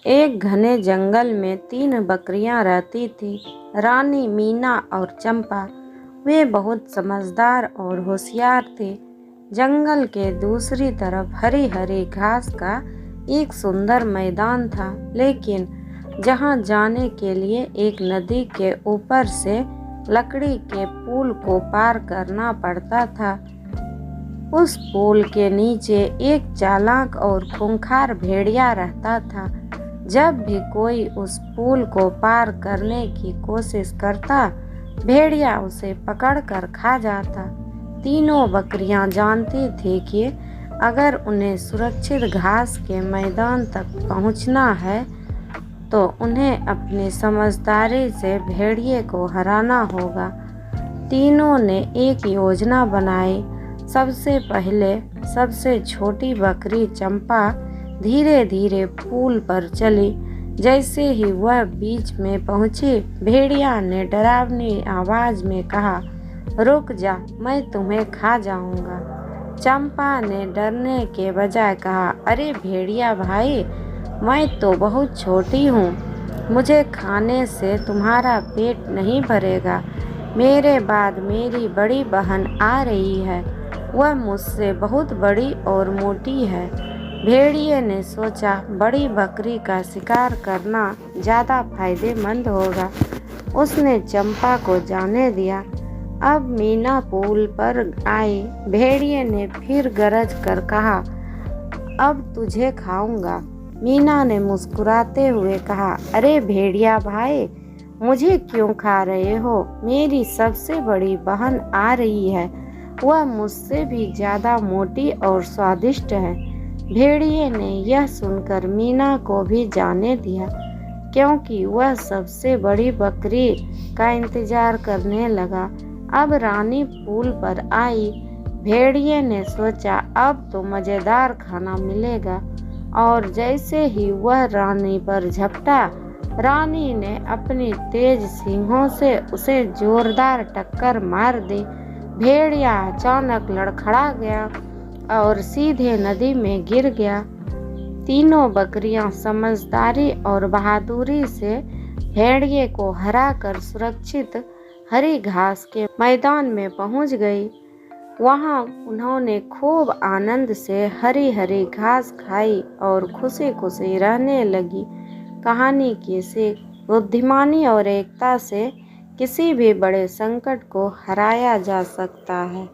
एक घने जंगल में 3 बकरियां रहती थी, रानी, मीना और चंपा। वे बहुत समझदार और होशियार थे। जंगल के दूसरी तरफ हरी हरी घास का एक सुंदर मैदान था, लेकिन जहां जाने के लिए एक नदी के ऊपर से लकड़ी के पुल को पार करना पड़ता था। उस पुल के नीचे एक चालाक और खूंखार भेड़िया रहता था। जब भी कोई उस पुल को पार करने की कोशिश करता, भेड़िया उसे पकड़कर खा जाता। तीनों बकरियां जानती थी कि अगर उन्हें सुरक्षित घास के मैदान तक पहुंचना है, तो उन्हें अपनी समझदारी से भेड़िए को हराना होगा। तीनों ने एक योजना बनाई। सबसे पहले सबसे छोटी बकरी चंपा धीरे धीरे पुल पर चली। जैसे ही वह बीच में पहुंची, भेड़िया ने डरावनी आवाज में कहा, रुक जा, मैं तुम्हें खा जाऊंगा। चंपा ने डरने के बजाय कहा, अरे भेड़िया भाई, मैं तो बहुत छोटी हूँ, मुझे खाने से तुम्हारा पेट नहीं भरेगा। मेरे बाद मेरी बड़ी बहन आ रही है, वह मुझसे बहुत बड़ी और मोटी है। भेड़िए ने सोचा, बड़ी बकरी का शिकार करना ज़्यादा फायदेमंद होगा। उसने चंपा को जाने दिया। अब मीना पुल पर आई। भेड़िए ने फिर गरज कर कहा, अब तुझे खाऊंगा। मीना ने मुस्कुराते हुए कहा, अरे भेड़िया भाई, मुझे क्यों खा रहे हो? मेरी सबसे बड़ी बहन आ रही है, वह मुझसे भी ज़्यादा मोटी और स्वादिष्ट है। भेड़िए ने यह सुनकर मीना को भी जाने दिया, क्योंकि वह सबसे बड़ी बकरी का इंतजार करने लगा। अब रानी पुल पर आई। भेड़िए ने सोचा, अब तो मज़ेदार खाना मिलेगा, और जैसे ही वह रानी पर झपटा, रानी ने अपनी तेज सींगों से उसे जोरदार टक्कर मार दी। भेड़िया अचानक लड़खड़ा गया और सीधे नदी में गिर गया। तीनों बकरियां समझदारी और बहादुरी से भेड़िए को हराकर सुरक्षित हरी घास के मैदान में पहुंच गई। वहां उन्होंने खूब आनंद से हरी हरी घास खाई और खुशी खुशी रहने लगी। कहानी की सीख, बुद्धिमानी और एकता से किसी भी बड़े संकट को हराया जा सकता है।